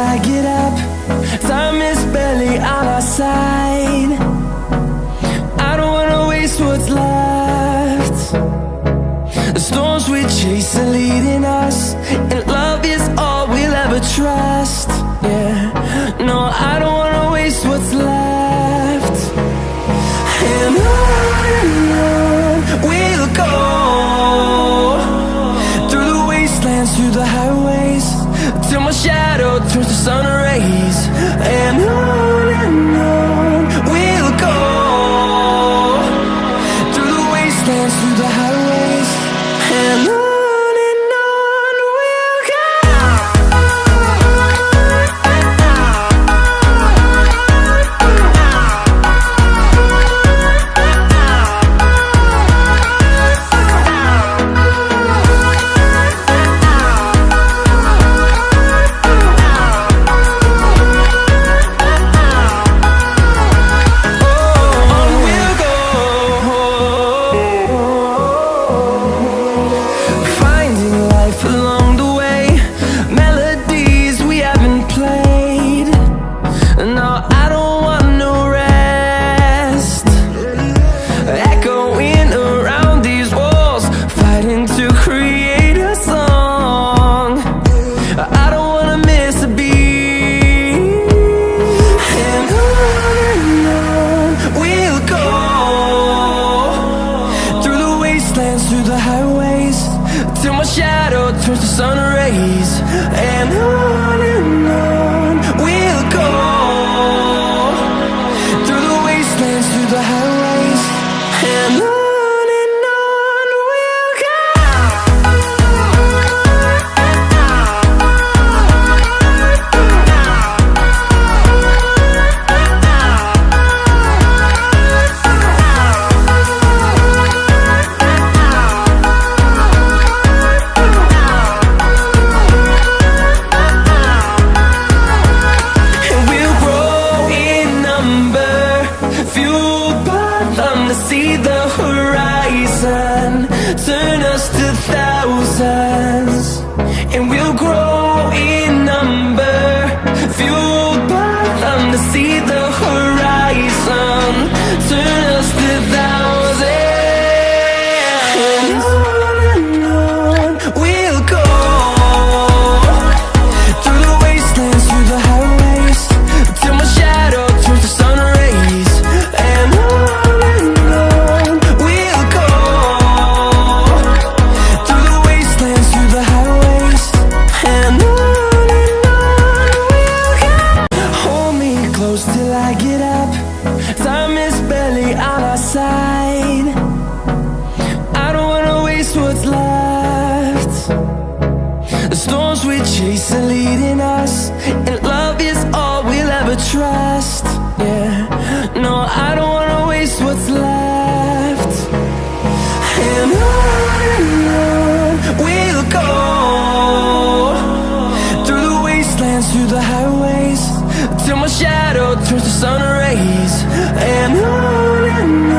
I get up. Time is barely on our side. I don't wanna waste what's left. The storms we chase are leading us, and love is all we'll ever trust. Yeah, no, I don't wanna waste what's left. And on we'll go, through the wastelands, through the highways, till my shadow turns to sun rays. And on we'll go, through the wastelands, through the highways, and on we'll go. Through the highways, till my shadow turns to sun rays. And on we'll go, through the wastelands, through the highways, and on we'll go. To see the horizon, turn us to thousands, and we'll grow in number, fueled by them. To see the horizon, turn us to thousands, and on we'll go, through the wastelands, through the highways, till my shadow turns to sun rays. And till I get up. Time is barely on our side. I don't wanna waste what's left. The storms we chase are leading us, and love is all we'll ever trust. Yeah, no, I don't wanna waste what's left. And on we'll go, through the wastelands, through the highways, till my shadow turns to sun rays. And on